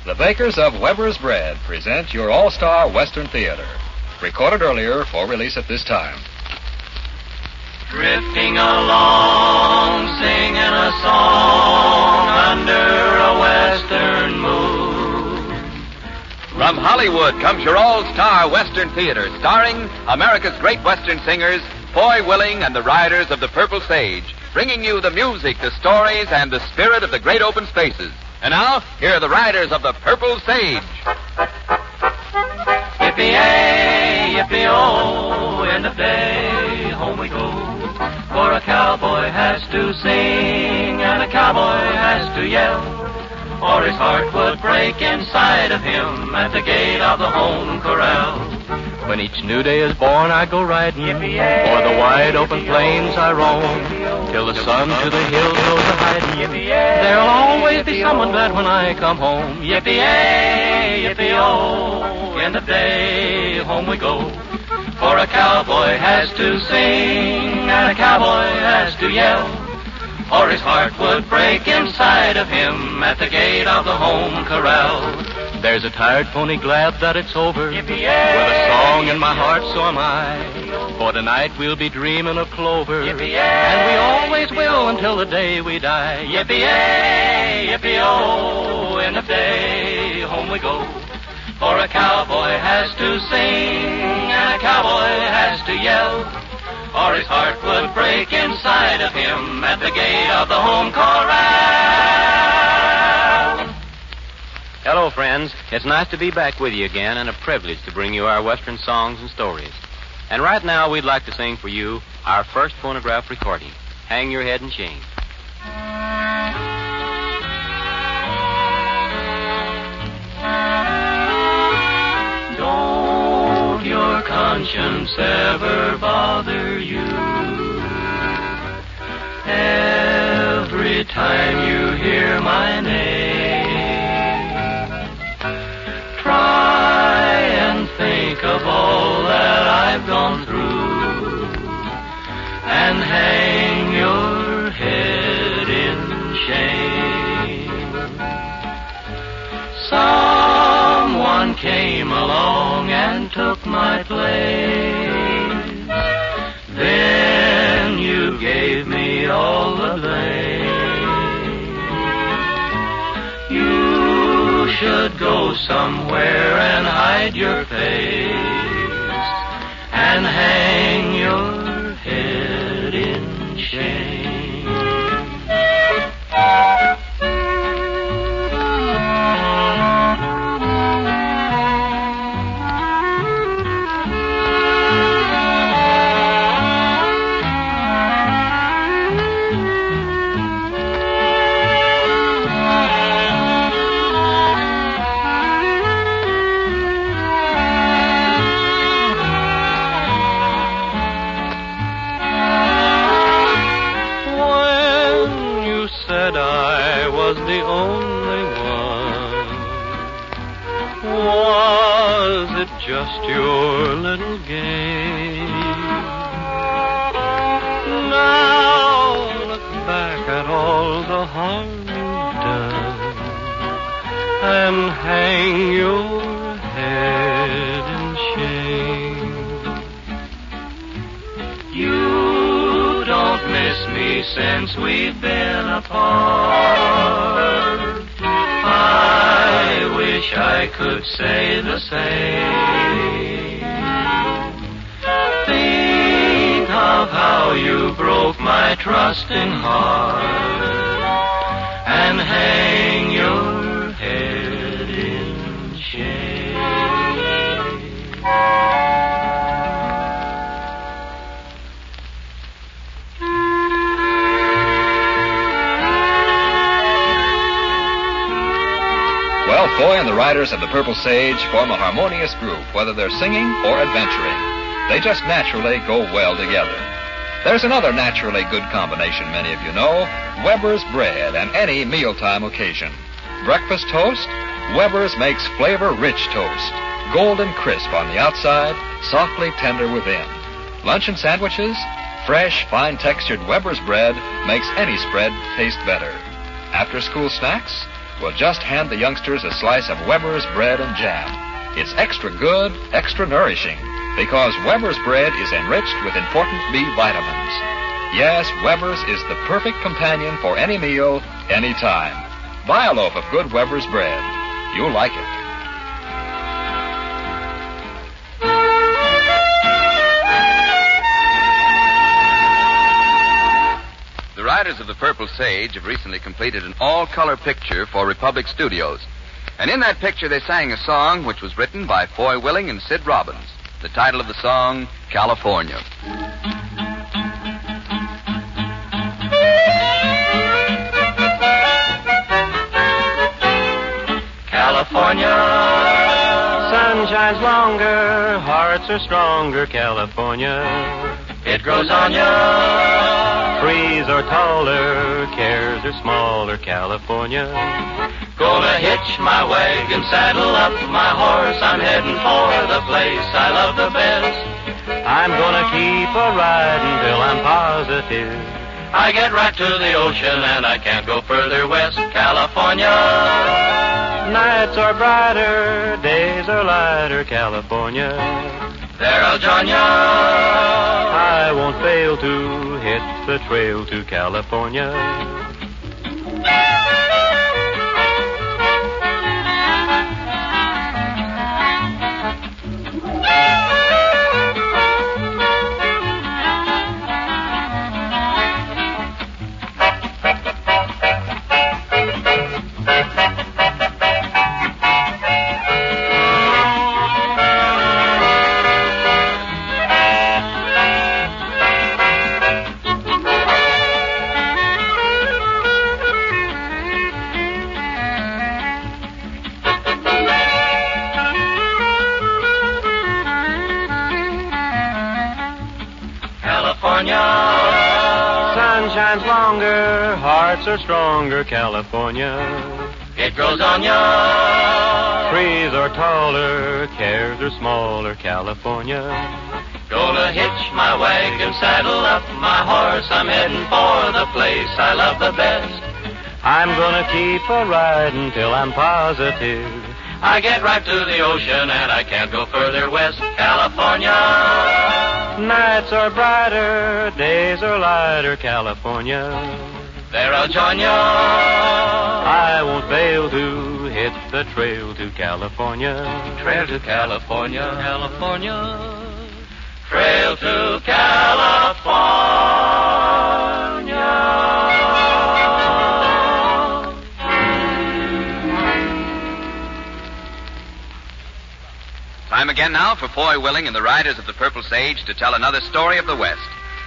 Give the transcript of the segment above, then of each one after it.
The bakers of Weber's Bread present your all-star Western Theater. Recorded earlier for release at this time. Drifting along, singing a song under a western moon. From Hollywood comes your all-star Western Theater, starring America's great Western singers, Foy Willing and the Riders of the Purple Sage, bringing you the music, the stories, and the spirit of the great open spaces. And now, here are the Riders of the Purple Sage. Yippee-yay, yippee-oh, end of day, home we go. For a cowboy has to sing and a cowboy has to yell, or his heart would break inside of him at the gate of the home corral. When each new day is born, I go riding, o'er the wide open plains I roam, till the sun to the hills goes a-hiding. There'll always be someone glad when I come home. Yippee-yay, yippee-oh, end of day, home we go. For a cowboy has to sing and a cowboy has to yell, or his heart would break inside of him at the gate of the home corral. There's a tired pony glad that it's over, with a song in my heart, so am I. For tonight we'll be dreaming of clover, and we always will until the day we die. Yippee-yay, yippee-oh, end of day, home we go. For a cowboy has to sing and a cowboy has to yell, or his heart would break inside of him at the gate of the home corral. Hello, friends. It's nice to be back with you again and a privilege to bring you our Western songs and stories. And right now, we'd like to sing for you our first phonograph recording, Hang Your Head in Shame. Don't your conscience ever bother you? Every time you hear my name, try and think of all that I've gone through, and hang your head in shame. Someone came along and took my place, then you gave me all the blame. You should go somewhere and hide your face, and hang your head in shame. I was the only one. Was it just your little game? Now look back at all the harm you've done, and hang your head in shame. You don't miss me since we've been apart. I wish I could say the same. Think of how you broke my trusting heart, and hang your head in shame. Well, Foy and the Riders of the Purple Sage form a harmonious group, whether they're singing or adventuring. They just naturally go well together. There's another naturally good combination many of you know, Weber's Bread and any mealtime occasion. Breakfast toast? Weber's makes flavor-rich toast, golden crisp on the outside, softly tender within. Luncheon sandwiches? Fresh, fine-textured Weber's Bread makes any spread taste better. After-school snacks? will just hand the youngsters a slice of Weber's bread and jam. It's extra good, extra nourishing, because Weber's bread is enriched with important B vitamins. Yes, Weber's is the perfect companion for any meal, any time. Buy a loaf of good Weber's bread. You'll like it. The writers of the Purple Sage have recently completed an all-color picture for Republic Studios. And in that picture, they sang a song which was written by Foy Willing and Sid Robbins. The title of the song, California. California, sun shines longer, hearts are stronger, California. It grows on ya, trees are taller, cares are smaller, California. Gonna hitch my wagon, saddle up my horse, I'm heading for the place I love the best. I'm gonna keep a riding till I'm positive I get right to the ocean and I can't go further west, California. Nights are brighter, days are lighter, California. There I'll join ya. I won't fail to hit the trail to California. Sun shines longer, hearts are stronger, California. It grows on ya. Trees are taller, cares are smaller, California. Gonna hitch my wagon, saddle up my horse, I'm heading for the place I love the best. I'm gonna keep a riding till I'm positive I get right to the ocean and I can't go further west, California. Nights are brighter, days are lighter, California. There I'll join ya. I won't fail to hit the trail to California. Trail to California, California. Trail to California. Time again now for Foy Willing and the Riders of the Purple Sage to tell another story of the West.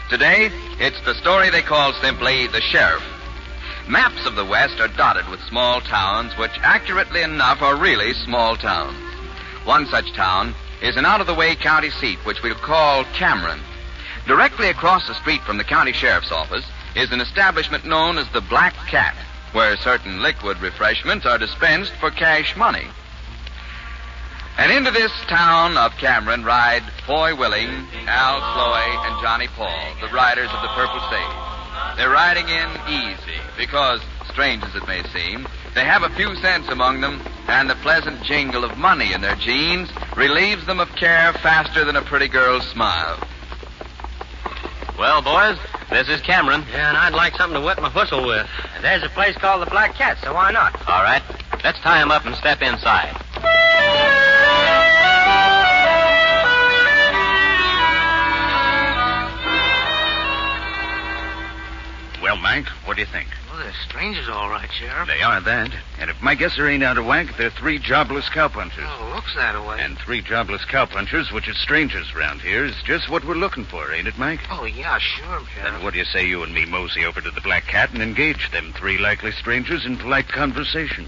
Today, it's the story they call simply The Sheriff. Maps of the West are dotted with small towns, which accurately enough are really small towns. One such town is an out-of-the-way county seat, which we'll call Cameron. Directly across the street from the county sheriff's office is an establishment known as the Black Cat, where certain liquid refreshments are dispensed for cash money. And into this town of Cameron ride Foy Willing, Al Chloe, and Johnny Paul, the riders of the Purple Sage. They're riding in easy because, strange as it may seem, they have a few cents among them, and the pleasant jingle of money in their jeans relieves them of care faster than a pretty girl's smile. Well, boys, this is Cameron. Yeah, and I'd like something to wet my whistle with. There's a place called the Black Cat, so why not? All right, let's tie him up and step inside. Well, Mike, what do you think? Well, they're strangers, all right, Sheriff. They are that. And if my guesser ain't out of whack, they're 3 jobless cowpunchers. Oh, looks that way. And 3 jobless cowpunchers, which is strangers around here, is just what we're looking for, ain't it, Mike? Oh, yeah, sure, Sheriff. Then what do you say you and me mosey over to the Black Cat and engage them 3 likely strangers in polite conversation?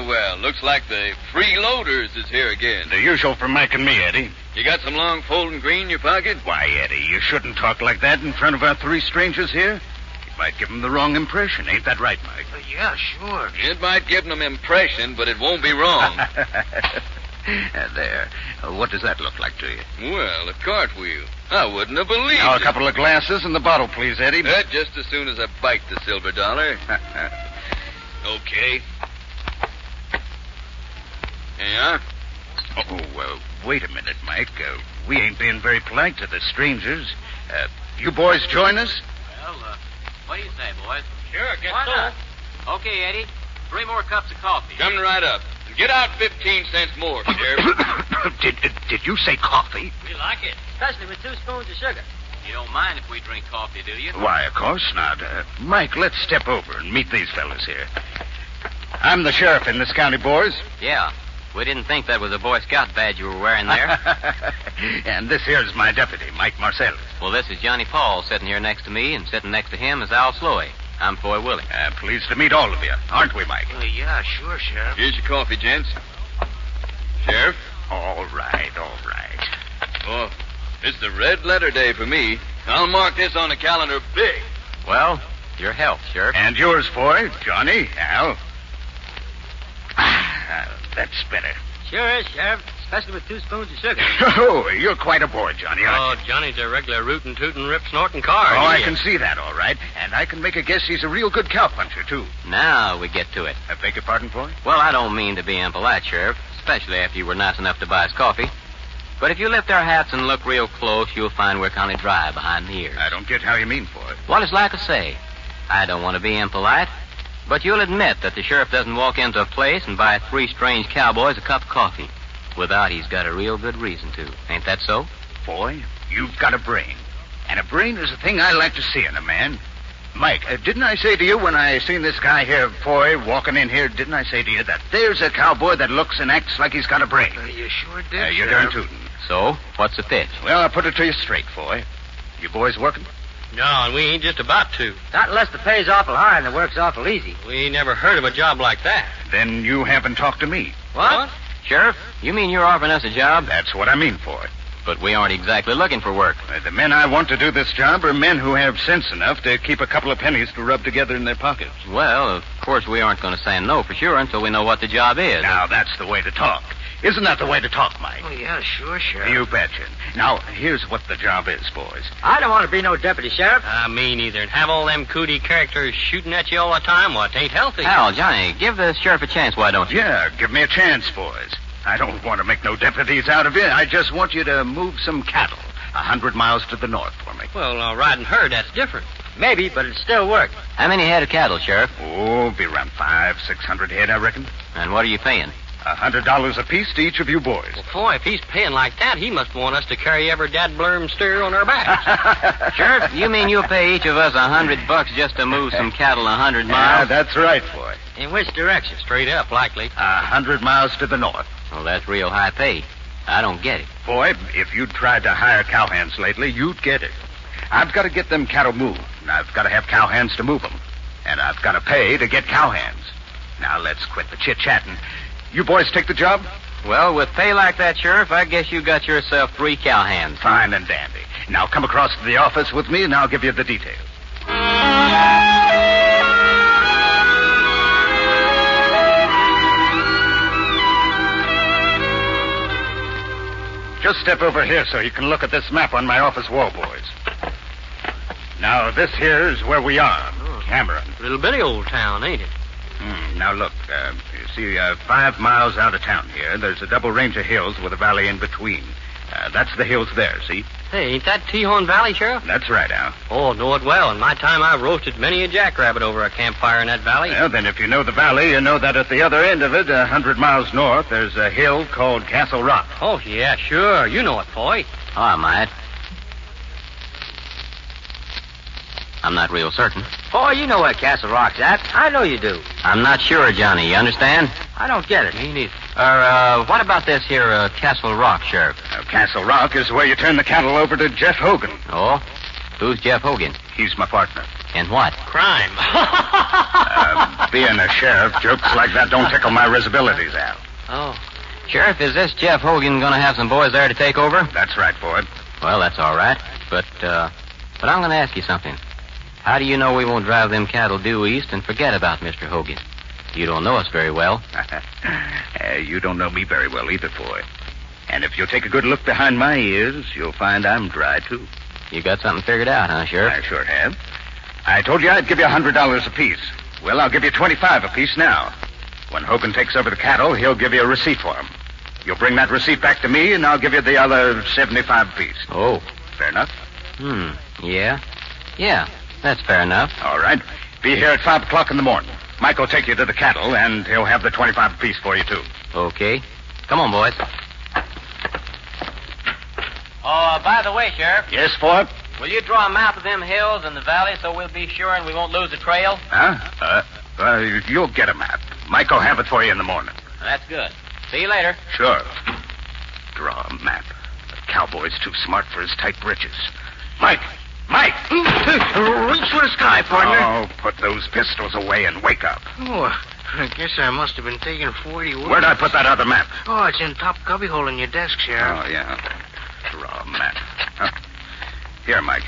Well, looks like the freeloaders is here again. The usual for Mike and me, Eddie. You got some long folding green in your pocket? Why, Eddie, you shouldn't talk like that in front of our 3 strangers here. It might give them the wrong impression. Ain't that right, Mike? Yeah, sure. It might give them an impression, but it won't be wrong. There. What does that look like to you? Well, a cartwheel. I wouldn't have believed Now, a it. couple of glasses and the bottle, please, Eddie. Just as soon as I bite the silver dollar. Okay. Yeah? Oh, wait a minute, Mike. We ain't being very polite to the strangers. You boys join us? Well, what do you say, boys? Sure, guess Why so. not? Okay, Eddie. 3 more cups of coffee. Coming right up. And get out 15 cents more, Sheriff. Did you say coffee? We like it. Especially with 2 spoons of sugar. You don't mind if we drink coffee, do you? Why, of course not. Mike, let's step over and meet these fellas here. I'm the sheriff in this county, boys. Yeah. We didn't think that was a Boy Scout badge you were wearing there. And this here's my deputy, Mike Marcellus. Well, this is Johnny Paul sitting here next to me, and sitting next to him is Al Sloey. I'm Foy Willie. Pleased to meet all of you, aren't we, Mike? Well, yeah, sure, Sheriff. Here's your coffee, gents. Sheriff? All right. Oh, it's the red letter day for me. I'll mark this on the calendar big. Well, your health, Sheriff. And yours, Foy, Johnny, Al. That's better. Sure is, Sheriff. Especially with 2 spoons of sugar. Oh, you're quite a boy, Johnny, aren't you? Johnny's a regular rootin', tootin', rip-snorting car. Oh, I can see that, all right. And I can make a guess he's a real good cowpuncher, too. Now we get to it. I beg your pardon, Foy? Well, I don't mean to be impolite, Sheriff, especially after you were nice enough to buy us coffee. But if you lift our hats and look real close, you'll find we're kind of dry behind the ears. I don't get how you mean, Foy. Well, it's like I say. I don't want to be impolite, but you'll admit that the sheriff doesn't walk into a place and buy 3 strange cowboys a cup of coffee without he's got a real good reason to. Ain't that so? Boy, you've got a brain. And a brain is a thing I like to see in a man. Mike, didn't I say to you when I seen this guy here, Foy, walking in here, didn't I say to you that there's a cowboy that looks and acts like he's got a brain? You sure did, You're darn tootin'. So, what's the pitch? Well, I'll put it to you straight, Foy. You boys working? No, and we ain't just about to. Not unless the pay's awful high and the work's awful easy. We ain't never heard of a job like that. Then you haven't talked to me. What? Sheriff, you mean you're offering us a job? That's what I mean, Foy. But we aren't exactly looking for work. The men I want to do this job are men who have sense enough to keep a couple of pennies to rub together in their pockets. Well, of course we aren't going to say no for sure until we know what the job is. Now, that's the way to talk. Isn't that the way to talk, Mike? Oh, yeah, sure, Sheriff. You betcha. Now, here's what the job is, boys. I don't want to be no deputy sheriff. Me neither. And have all them cootie characters shooting at you all the time, what ain't healthy. Al, Johnny, give the sheriff a chance, why don't you? Yeah, give me a chance, boys. I don't want to make no deputies out of you. I just want you to move some cattle 100 miles to the north for me. Well, riding herd, that's different. Maybe, but it'd still work. How many head of cattle, Sheriff? Oh, be around 500-600 head, I reckon. And what are you paying? $100 apiece to each of you boys. Well, boy, if he's paying like that, he must want us to carry every dad-blurm steer on our backs. Sheriff, you mean you'll pay each of us $100 just to move some cattle 100 Yeah, miles? that's right, boy. In which direction? Straight up, likely. 100 miles to the north. Well, that's real high pay. I don't get it. Boy, if you'd tried to hire cowhands lately, you'd get it. I've got to get them cattle moved, and I've got to have cowhands to move them. And I've got to pay to get cowhands. Now, let's quit the chit-chatting. You boys take the job? Well, with pay like that, Sheriff, I guess you got yourself 3 cowhands. Fine and dandy. Now, come across to the office with me, and I'll give you the details. Just step over here so you can look at this map on my office wall, boys. Now, this here is where we are. Cameron. Little bitty old town, ain't it? Now, look, you see, 5 miles out of town here, there's a double range of hills with a valley in between. That's the hills there, see? Hey, ain't that Tejon Valley, Sheriff? That's right, Al. Oh, know it well. In my time, I've roasted many a jackrabbit over a campfire in that valley. Well, then if you know the valley, you know that at the other end of it, 100 miles north, there's a hill called Castle Rock. Oh, yeah, sure. You know it, boy. Oh, I might. I'm not real certain. Boy, you know where Castle Rock's at. I know you do. I'm not sure, Johnny. You understand? I don't get it. Me neither. What about this here, Castle Rock, Sheriff? Castle Rock is where you turn the cattle over to Jeff Hogan. Oh? Who's Jeff Hogan? He's my partner. And what? Crime. Being a sheriff, jokes like that don't tickle my risibilities, Al. Oh. Sheriff, is this Jeff Hogan going to have some boys there to take over? That's right, boy. Well, that's all right. But I'm going to ask you something. How do you know we won't drive them cattle due east and forget about Mr. Hogan? You don't know us very well. You don't know me very well either, boy. And if you'll take a good look behind my ears, you'll find I'm dry, too. You got something figured out, huh, Sheriff? I sure have. I told you I'd give you $100 apiece. Well, I'll give you $25 apiece now. When Hogan takes over the cattle, he'll give you a receipt for them. You'll bring that receipt back to me, and I'll give you the other $75 apiece. Oh. Fair enough? Yeah. Yeah, that's fair enough. All right. Be here at 5 o'clock in the morning. Mike will take you to the cattle, and he'll have the $25 apiece for you, too. Okay. Come on, boys. Oh, by the way, Sheriff. Yes, Ford? Will you draw a map of them hills and the valley so we'll be sure and we won't lose the trail? Huh? You'll get a map. Mike will have it for you in the morning. That's good. See you later. Sure. Draw a map. The cowboy's too smart for his tight britches. Mike! Mike! Reach for the sky, partner. Oh, put those pistols away and wake up. Oh, I guess I must have been taking 40 words. Where'd I put that other map? Oh, it's in top cubbyhole in your desk, Sheriff. Oh, yeah. Draw a map. Huh. Here, Mike.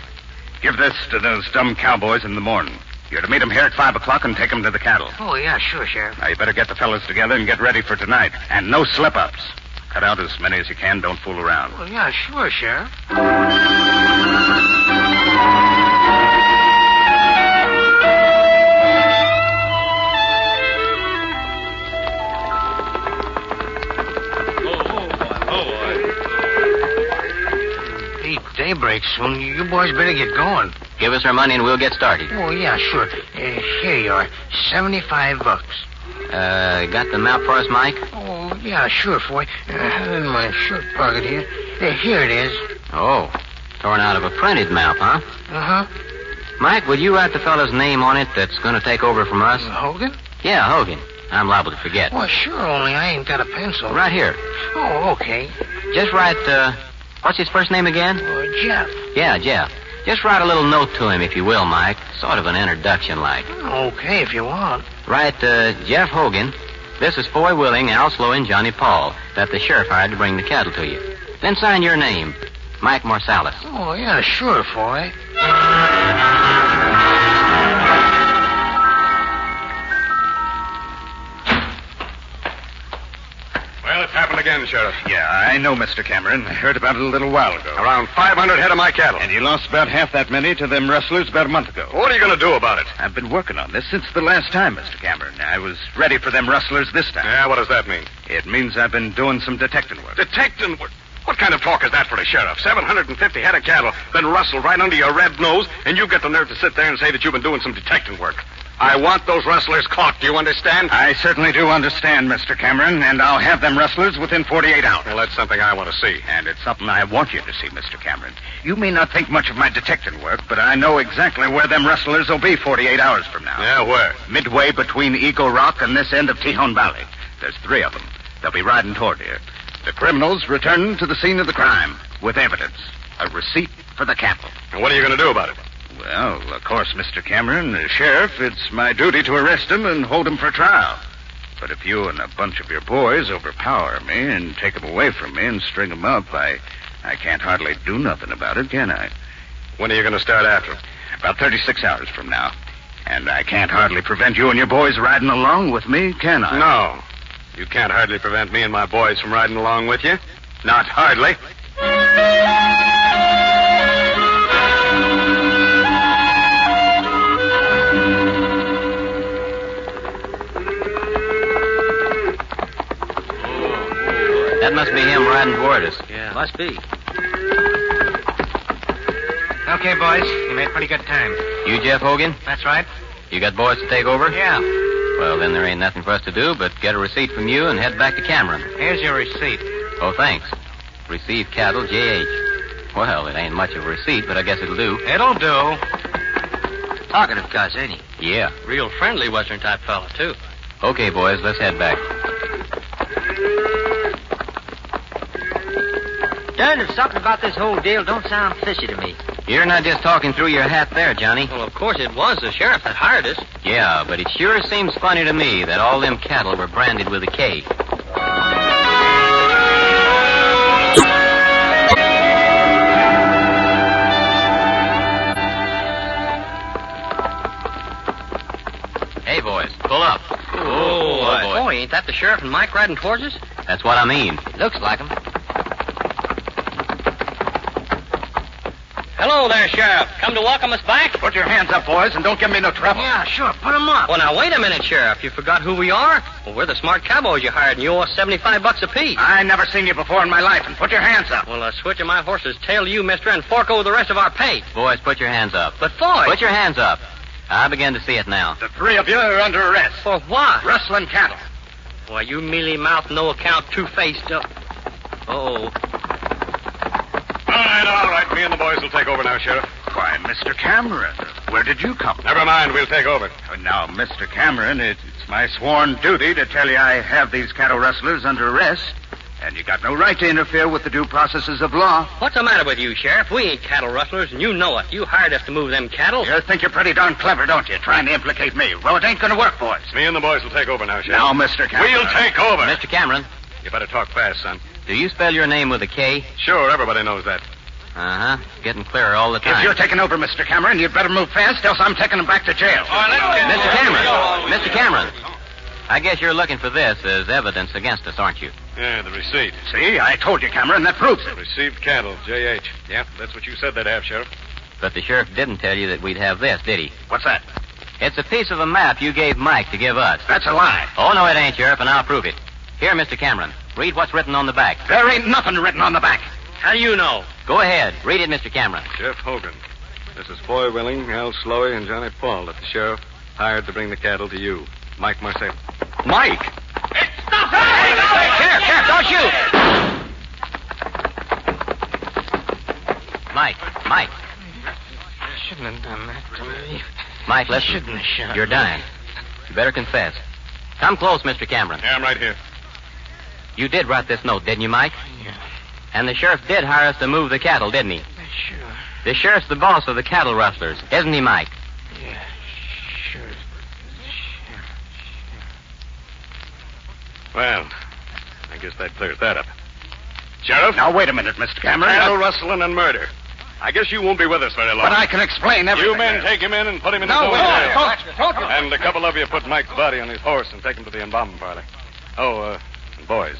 Give this to those dumb cowboys in the morning. You're to meet them here at 5 o'clock and take them to the cattle. Oh, yeah, sure, Sheriff. Now, you better get the fellas together and get ready for tonight. And no slip-ups. Cut out as many as you can. Don't fool around. Oh, yeah, sure, Sheriff. Daybreak soon. You boys better get going. Give us our money and we'll get started. Oh, yeah, sure. Here you are. $75. Got the map for us, Mike? Oh, yeah, sure, boy. In my shirt pocket here. Here it is. Oh, torn out of a printed map, huh? Uh-huh. Mike, will you write the fellow's name on it that's going to take over from us? Hogan? Yeah, Hogan. I'm liable to forget. Well, sure, only I ain't got a pencil. Right here. Oh, okay. Just write, what's his first name again? Jeff. Yeah, Jeff. Just write a little note to him, if you will, Mike. Sort of an introduction, like. Okay, if you want. Write, Jeff Hogan. This is Foy Willing, Al Slow, and Johnny Paul, that the sheriff hired to bring the cattle to you. Then sign your name, Mike Marsalis. Oh, yeah, sure, Foy. Well, it's happened again, Sheriff. Yeah, I know, Mr. Cameron. I heard about it a little while ago. Around 500 head of my cattle. And you lost about half that many to them rustlers about a month ago. What are you going to do about it? I've been working on this since the last time, Mr. Cameron. I was ready for them rustlers this time. Yeah, what does that mean? It means I've been doing some detecting work. Detecting work? What kind of talk is that for a sheriff? 750 head of cattle been rustled right under your red nose, and you get the nerve to sit there and say that you've been doing some detecting work. I want those rustlers caught. Do you understand? I certainly do understand, Mr. Cameron, and I'll have them rustlers within 48 hours. Well, that's something I want to see. And it's something I want you to see, Mr. Cameron. You may not think much of my detecting work, but I know exactly where them rustlers will be 48 hours from now. Yeah, where? Midway between Eagle Rock and this end of Tejon Valley. There's 3 of them. They'll be riding toward here. The criminals return to the scene of the crime with evidence. A receipt for the cattle. And what are you going to do about it? Well, of course, Mr. Cameron, as sheriff, it's my duty to arrest him and hold him for trial. But if you and a bunch of your boys overpower me and take him away from me and string him up, I can't hardly do nothing about it, can I? When are you going to start after him? About 36 hours from now. And I can't hardly prevent you and your boys riding along with me, can I? No. You can't hardly prevent me and my boys from riding along with you. Not hardly. That must be him riding toward us. Yeah, must be. Okay, boys. You made pretty good time. You, Jeff Hogan? That's right. You got boys to take over? Yeah. Well, then there ain't nothing for us to do but get a receipt from you and head back to Cameron. Here's your receipt. Oh, thanks. Receive cattle, J.H. Well, it ain't much of a receipt, but I guess it'll do. It'll do. Talkative cuss, ain't he? Yeah. Real friendly Western type fella, too. Okay, boys, let's head back. Darn if something about this whole deal don't sound fishy to me. You're not just talking through your hat there, Johnny. Well, of course it was the sheriff that hired us. Yeah, but it sure seems funny to me that all them cattle were branded with a K. Hey, boys, pull up. Oh, boy, ain't that the sheriff and Mike riding towards us? That's what I mean. Looks like 'em. Hello there, Sheriff. Come to welcome us back? Put your hands up, boys, and don't give me no trouble. Yeah, sure. Put 'em up. Well, now, wait a minute, Sheriff. You forgot who we are? Well, we're the smart cowboys you hired, and you owe us $75 apiece. I never seen you before in my life, and put your hands up. Well, switch of my horse's tail to you, mister, and fork over the rest of our pay. Boys, put your hands up. But, Foy... Put your hands up. I begin to see it now. The three of you are under arrest. For what? Rustling cattle. Why, you mealy-mouthed, no-account, two-faced... Oh. All right. Me and the boys will take over now, Sheriff. Why, Mr. Cameron, where did you come from? Never mind, we'll take over. Now, Mr. Cameron, it's my sworn duty to tell you I have these cattle rustlers under arrest, and you got no right to interfere with the due processes of law. What's the matter with you, Sheriff? We ain't cattle rustlers, and you know it. You hired us to move them cattle. You think you're pretty darn clever, don't you, trying to implicate me? Well, it ain't going to work, boys. Me and the boys will take over now, Sheriff. Now, Mr. Cameron. We'll take over. Mr. Cameron, You better talk fast, son. do you spell your name with a K? Sure, everybody knows that. Uh-huh. Getting clearer all the time. If you're taking over, Mr. Cameron, you'd better move fast, else I'm taking him back to jail. Mr. Cameron, I guess you're looking for this as evidence against us, aren't you? Yeah, the receipt. See, I told you, Cameron, that proves it. Received cattle, J.H. Yeah, that's what you said they'd have, Sheriff. But the sheriff didn't tell you that we'd have this, did he? What's that? It's a piece of a map you gave Mike to give us. That's a lie. Oh, no, it ain't, Sheriff, and I'll prove it. Here, Mr. Cameron, read what's written on the back. There ain't nothing written on the back. How do you know? Go ahead. Read it, Mr. Cameron. Jeff Hogan. This is Foy Willing, Al Slowey, and Johnny Paul that the sheriff hired to bring the cattle to you. Mike Marcel. Mike! Stop! Hey, Sheriff, don't shoot! Mike. I shouldn't have done that to me. Mike, listen. Shouldn't have shot You're me. dying. You better confess. Come close, Mr. Cameron. Yeah, I'm right here. You did write this note, didn't you, Mike? Yeah, And the sheriff did hire us to move the cattle, didn't he? sure. The sheriff's the boss of the cattle rustlers, isn't he, Mike? Yeah, sure. Well, I guess that clears that up. Sheriff? Now, wait a minute, Mr. Cameron. Cattle rustling and murder. I guess you won't be with us very long. But I can explain everything. You men take him in and put him in the No, cold wait a jail. minute. And a couple of you put Mike's body on his horse and take him to the embalming parlor. Oh, and boys,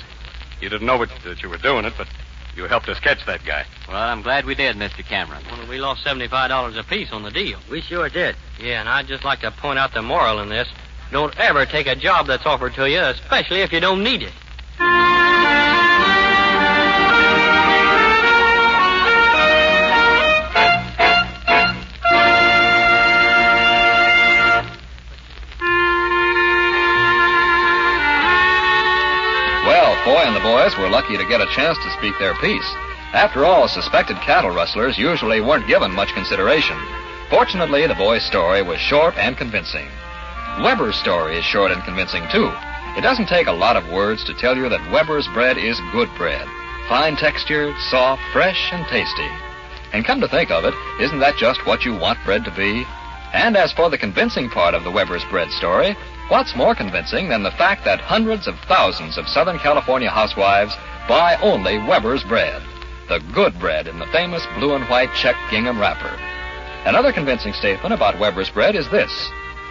you didn't know that you were doing it, but you helped us catch that guy. Well, I'm glad we did, Mr. Cameron. Well, we lost $75 apiece on the deal. We sure did. Yeah, and I'd just like to point out the moral in this. Don't ever take a job that's offered to you, especially if you don't need it. Well, Foy and the boys were lucky to get a chance to speak their piece. After all, suspected cattle rustlers usually weren't given much consideration. Fortunately, the boys' story was short and convincing. Weber's story is short and convincing, too. It doesn't take a lot of words to tell you that Weber's bread is good bread. Fine textured, soft, fresh, and tasty. And come to think of it, isn't that just what you want bread to be? And as for the convincing part of the Weber's bread story, what's more convincing than the fact that hundreds of thousands of Southern California housewives buy only Weber's bread, the good bread in the famous blue and white check gingham wrapper? Another convincing statement about Weber's bread is this: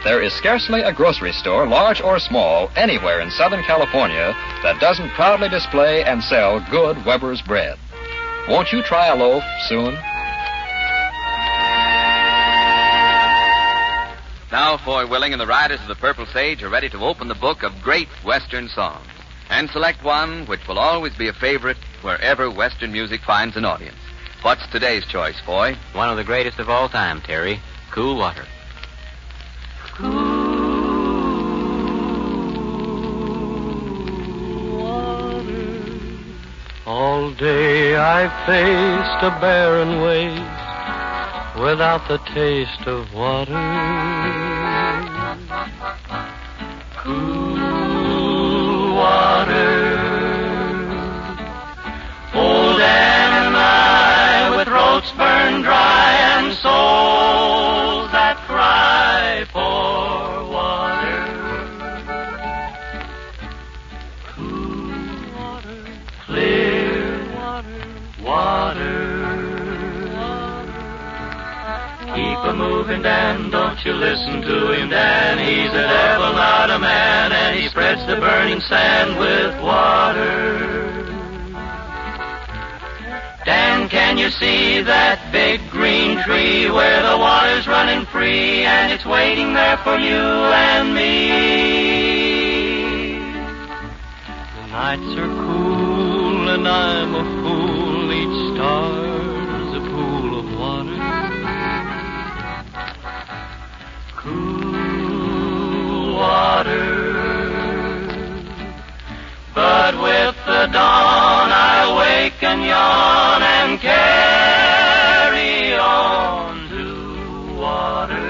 there is scarcely a grocery store, large or small, anywhere in Southern California that doesn't proudly display and sell good Weber's bread. Won't you try a loaf soon? Now, Foy Willing and the Riders of the Purple Sage are ready to open the book of great Western songs and select one which will always be a favorite wherever Western music finds an audience. What's today's choice, Foy? One of the greatest of all time, Terry. Cool Water. All day I've faced a barren waste without the taste of water. Cool water. Old Dan and I, with throats burned dry and souls that cry for water. Cool water, clear water. Keep a-moving, Dan, don't you listen to him, Dan. He's a devil, not a man, and he spreads the burning sand with water. Dan Then can you see that big green tree where the water's running free and it's waiting there for you and me? The nights are cool and I'm a fool. Each star's a pool of water. Cool water. But with the dawn I wake and yawn and carry on to water.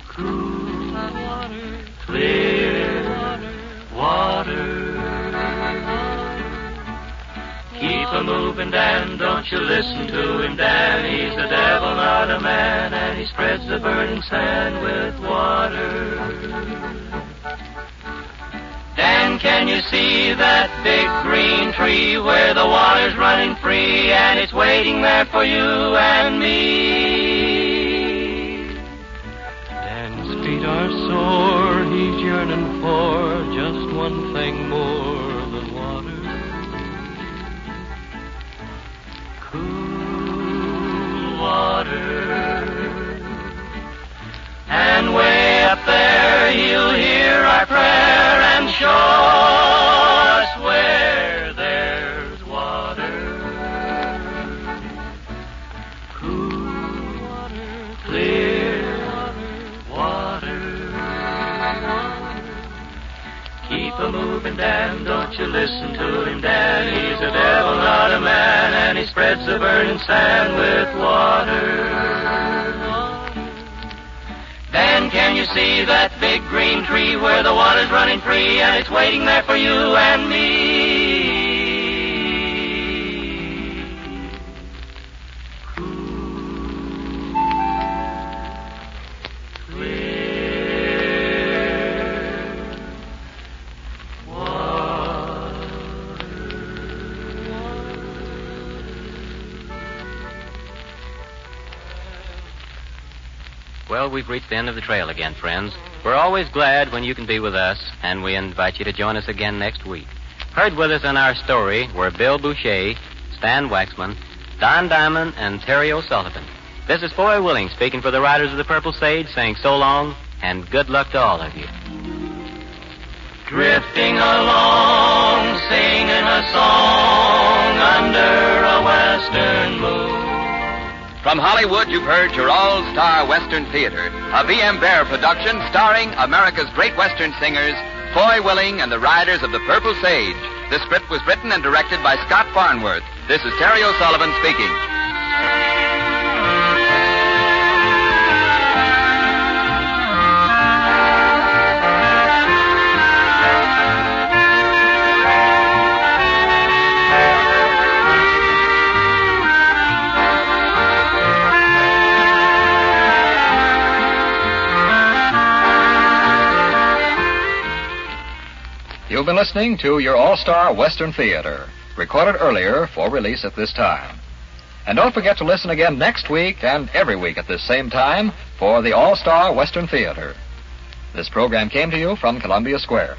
Cool water, clear water. Keep a moving, Dan, don't you listen to him, Dan. He's the devil, not a man, and he spreads the burning sand with water. Dan, can you see that big green tree where the water's running free and it's waiting there for you and me? Dan's feet are sore, he's yearning for just one thing more than water. Cool water. And way up there he'll hear our prayer and show us where there's water. Cool water, clear water. Keep a moving, Dan, don't you listen to him, Dan. He's a devil, not a man, and he spreads the burning sand with water. Dan, can you see that big green tree where the water's running free and it's waiting there for you and me? Well, we've reached the end of the trail again, friends. We're always glad when you can be with us, and we invite you to join us again next week. Heard with us in our story were Bill Boucher, Stan Waxman, Don Diamond, and Terry O'Sullivan. This is Foy Willing speaking for the Riders of the Purple Sage, saying so long and good luck to all of you. Drifting along, singing a song under a western moon. From Hollywood, you've heard your all-star Western Theater, a V.M. Bear production starring America's great Western singers, Foy Willing and the Riders of the Purple Sage. The script was written and directed by Scott Farnworth. This is Terry O'Sullivan speaking. You've been listening to your All-Star Western Theater, recorded earlier for release at this time. And don't forget to listen again next week and every week at this same time for the All-Star Western Theater. This program came to you from Columbia Square.